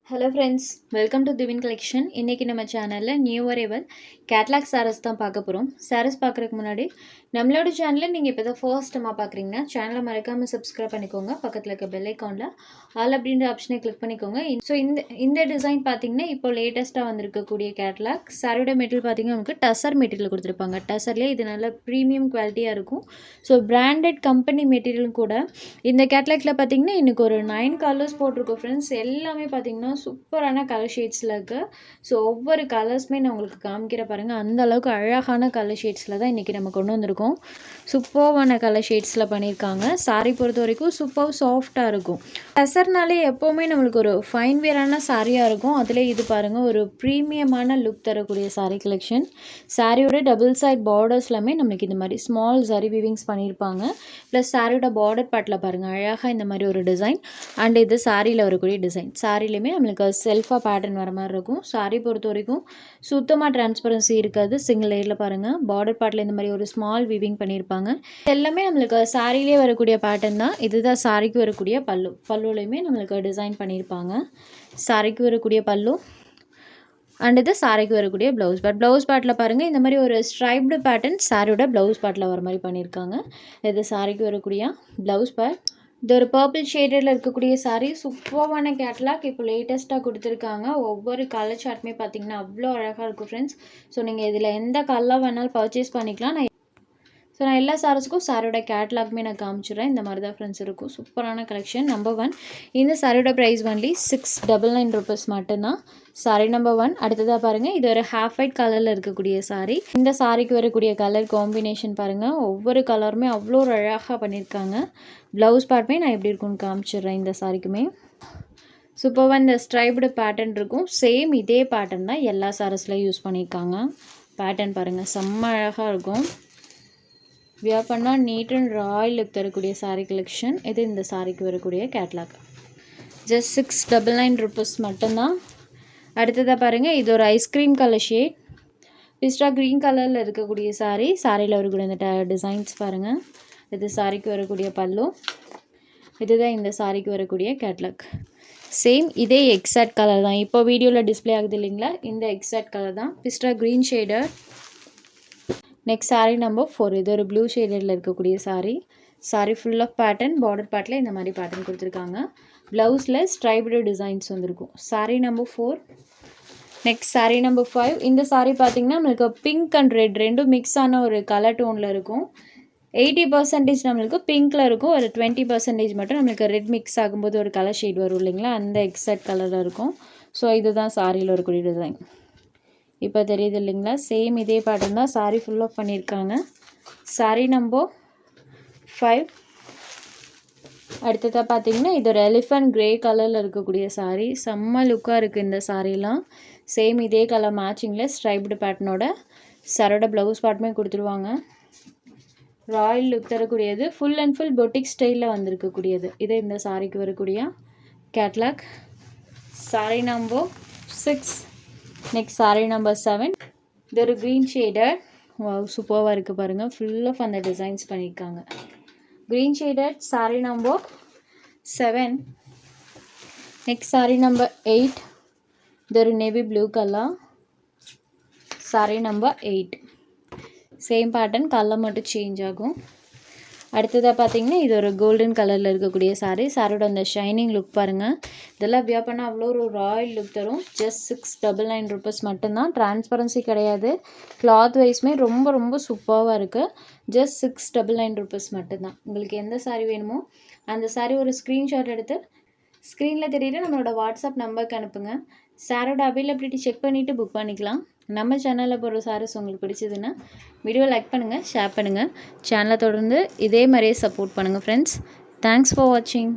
Hello friends, welcome to Divin Collection. இன்னைக்கு நம்ம சேனல்ல நியூ அரைவல் கேட்லாக் சாரீஸ் தான் பார்க்க போறோம். சாரீஸ் பார்க்கறதுக்கு முன்னாடி நம்மளோட சேனலை நீங்க இப்பதான் ஃபர்ஸ்ட் டைமா பார்க்கறீங்கன்னா சேனலை மறக்காம சப்ஸ்கிரைப் பண்ணிக்கோங்க. பக்கத்துல இருக்க பெல் ஐகான்ல ஆல் அப்படின்ற ஆப்ஷனை கிளிக் பண்ணிக்கோங்க. ஸோ இந்த டிசைன் பார்த்தீங்கன்னா இப்போ லேட்டஸ்ட்டாக வந்திருக்கக்கூடிய கேட்லாக். சாரியோட மெட்டீரியல் பார்த்தீங்கன்னா நமக்கு டசர் மெட்டீரியல் கொடுத்துருப்பாங்க. டசர்லேயே இது நல்ல ப்ரீமியம் குவாலிட்டியாக இருக்கும். ஸோ பிராண்டட் கம்பெனி மெட்டீரியலும் கூட. இந்த கேட்லாக்ல பார்த்தீங்கன்னா இன்னைக்கு ஒரு 9 கலர்ஸ் போட்டிருக்கோம் ஃப்ரெண்ட்ஸ். எல்லாமே பார்த்தீங்கன்னா சூப்பரான கலர் ஷேட்ஸில் இருக்குது. ஸோ ஒவ்வொரு கலர்ஸுமே நான் உங்களுக்கு காமிக்கிற பாருங்கள். அந்த அளவுக்கு அழகான கலர் ஷேட்ஸில் தான் இன்றைக்கி நம்ம கொண்டு வந்திருக்கோம். சூப்பர்வான கலர் ஷேட்ஸில் பண்ணியிருக்காங்க. சாரீ பொறுத்த வரைக்கும் சூப்பர் சாஃப்டாக இருக்கும். டசர்னாலே எப்போவுமே நம்மளுக்கு ஒரு ஃபைன் வேரான சாரியாக இருக்கும். அதில் இது பாருங்கள், ஒரு ப்ரீமியமான லுக் தரக்கூடிய சாரீ கலெக்ஷன். சாரியோட டபுள் சைட் பார்டர்ஸ்லாமே நம்மளுக்கு இந்த மாதிரி ஸ்மால் ஜரி வீவிங்ஸ் பண்ணியிருப்பாங்க. ப்ளஸ் சாரியோட பார்டர் பார்ட்டில் பாருங்கள் அழகாக இந்த மாதிரி ஒரு டிசைன். அண்ட் இது சாரியில் வரக்கூடிய டிசைன். சாரிலையுமே நம்மளுக்கு செல்ஃபாக பேட்டர்ன் வர மாதிரி இருக்கும். சாரி பொறுத்த வரைக்கும் சுத்தமாக டிரான்ஸ்பரன்சி இருக்காது. சிங்கிள் லேயரில் பாருங்கள், பார்டர் பார்ட்டில் இந்த மாதிரி ஒரு ஸ்மால் வீவிங் பண்ணியிருப்பாங்க. எல்லாமே நம்மளுக்கு சாரிலே வரக்கூடிய பேட்டர்ன் தான். இதுதான் சாரிக்கு வரக்கூடிய பல்லு. பல்லுலையுமே நம்மளுக்கு டிசைன் பண்ணியிருப்பாங்க. சாரிக்கு வரக்கூடிய பல்லு அண்ட் இது சாரிக்கு வரக்கூடிய ப்ளவுஸ் பார்ட். ப்ளவுஸ் பார்ட்டில் பாருங்கள் இந்த மாதிரி ஒரு ஸ்ட்ரைப்டு பேட்டர்ன் சாரியோட ப்ளவுஸ் பார்ட்டில் வர மாதிரி பண்ணியிருக்காங்க. இது சாரிக்கு வரக்கூடிய ப்ளவுஸ் பார்ட். இது ஒரு பர்பிள் ஷேடில் இருக்கக்கூடிய சாரீ. சூப்பர்வான கேட்லாக் இப்போ லேட்டஸ்ட்டாக கொடுத்துருக்காங்க. ஒவ்வொரு கலர் சார்ட்டுமே பார்த்தீங்கன்னா அவ்வளோ அழகாக இருக்கும் ஃப்ரெண்ட்ஸ். ஸோ நீங்கள் இதில் எந்த கலர் வேணாலும் பர்ச்சேஸ் பண்ணிக்கலாம். நான் எல்லா சாரீஸுக்கும் சாரியோட கேட்லாக்குமே நான் காமிச்சிடுறேன். இந்த மாதிரி தான் ஃப்ரெண்ட்ஸ் இருக்கும். சூப்பரான கலெக்ஷன். நம்பர் 1 இந்த சாரியோட ப்ரைஸ் ஒன்லி 699 rupees மட்டும்தான். Sorry number 1. அடுத்ததாக பாருங்கள், இது ஒரு ஹாஃப் ஒயிட் கலரில் இருக்கக்கூடிய சாரீ. இந்த சாரிக்கு வரக்கூடிய கலர் காம்பினேஷன் பாருங்கள். ஒவ்வொரு கலருமே அவ்வளோ அழகாக பண்ணியிருக்காங்க. ப்ளவுஸ் பார்ட்டுமே நான் எப்படி இருக்குன்னு காமிச்சிடுறேன். இந்த சாரிக்குமே சூப்பராக இந்த ஸ்ட்ரைப்டு பேட்டர்ன் இருக்கும். சேம் இதே பேட்டர்ன் தான் எல்லா சாரீஸ்லையும் யூஸ் பண்ணியிருக்காங்க. பேட்டர்ன் பாருங்கள், செம்ம அழகாக இருக்கும். வியர் பண்ணால் நீட் அண்ட் ராயல் லுக் தரக்கூடிய சாரீ கலெக்ஷன். இது இந்த சாரிக்கு வரக்கூடிய கேட்லாக். ஜஸ்ட் 699 rupees மட்டும்தான். அடுத்ததாக பாருங்கள், இது ஒரு ஐஸ்கிரீம் கலர் ஷேட். பிஸ்டா க்ரீன் கலரில் இருக்கக்கூடிய சாரீ. சாரியில் வரக்கூடிய இந்த டிசைன்ஸ் பாருங்கள். இது சாரிக்கு வரக்கூடிய பல்லு. இதுதான் இந்த சாரிக்கு வரக்கூடிய கேட்லாக். சேம் இதே எக்ஸாக்ட் கலர் தான். இப்போ வீடியோவில் டிஸ்பிளே ஆகுது இல்லைங்களா, இந்த எக்ஸாக்ட் கலர் தான். Pista green shade. Next sari number 4. இது ஒரு ப்ளூ ஷேடில் இருக்கக்கூடிய sari. Sari full of pattern. Border பார்ட்டில் இந்த மாதிரி பேட்டர்ன் கொடுத்துருக்காங்க. ப்ளவுஸில் ஸ்ட்ரைப்டு டிசைன்ஸ் வந்துருக்கும். Sari number 4. Next sari number 5. இந்த சாரீ பார்த்தீங்கன்னா நம்மளுக்கு பிங்க் அண்ட் ரெட் ரெண்டும் மிக்ஸ் ஆன ஒரு கலர் டோனில் இருக்கும். 80% நம்மளுக்கு பிங்க்கில் இருக்கும். ஒரு 20% மட்டும் நம்மளுக்கு ரெட் மிக்ஸ் ஆகும்போது ஒரு கலர் ஷேட் வரும் இல்லைங்களா, அந்த எக்ஸாக்ட் கலரில் இருக்கும். ஸோ இதுதான் சாரியில் வரக்கூடிய டிசைன். இப்போ தெரியுது இல்லைங்களா, சேம் இதே பேட்டர்ன் தான் சாரீ ஃபுல் ஆஃப் பண்ணியிருக்காங்க. சாரீ நம்பர் 5. அடுத்ததாக பார்த்தீங்கன்னா இது ஒரு எலிஃபண்ட் கிரே கலரில் இருக்கக்கூடிய சாரீ. செம்ம லுக்காக இருக்குது இந்த சாரீலாம். சேம் இதே கலர் மேட்சிங்கில் ஸ்ட்ரைப்டு பேட்டர்னோட சாரோட ப்ளவுஸ் பார்ட்டுமே கொடுத்துருவாங்க. ராயல் லுக் தரக்கூடியது. ஃபுல் அண்ட் ஃபுல் பொட்டிக் ஸ்டைலில் வந்திருக்கக்கூடியது. இது இந்த சாரீக்கு வரக்கூடிய catalogue. Sari number 6. Next sari number 7. இது ஒரு க்ரீன் ஷேடர். சூப்பராக இருக்குது பாருங்கள். ஃபுல் ஆஃப் அந்த டிசைன்ஸ் பண்ணியிருக்காங்க. Green shade sari number 7. Next sari number 8. இது ஒரு navy blue colour. Sari number 8. Same pattern, colour மட்டும் சேஞ்ச் ஆகும். அடுத்ததாக பார்த்தீங்கன்னா இது ஒரு கோல்டன் கலரில் இருக்கக்கூடிய சாரீ. சாரோட அந்த ஷைனிங் லுக் பாருங்கள். இதெல்லாம் வியர் பண்ணால் அவ்வளோ ஒரு ராயல் லுக் தரும். ஜஸ்ட் 699 rupees மட்டும்தான். டிரான்ஸ்பரன்சி கிடையாது. கிளாத் வைஸ்மே ரொம்ப ரொம்ப சூப்பராக இருக்குது. ஜஸ்ட் 699 rupees மட்டும்தான். உங்களுக்கு எந்த சாரீ வேணுமோ அந்த சாரீ ஒரு ஸ்க்ரீன்ஷாட் எடுத்து ஸ்க்ரீனில் தெரியுற நம்மளோட வாட்ஸ்அப் நம்பருக்கு அனுப்புங்க. சாரோட அவைலபிலிட்டி செக் பண்ணிவிட்டு புக் பண்ணிக்கலாம். நம்ம சேனலில் போடுற சாரீஸ் உங்களுக்கு பிடிச்சதுன்னா வீடியோ லைக் பண்ணுங்கள், ஷேர் பண்ணுங்கள். சேனலை தொடர்ந்து இதே மாதிரியே சப்போர்ட் பண்ணுங்கள் ஃப்ரெண்ட்ஸ். தேங்க்ஸ் ஃபார் வாட்சிங்.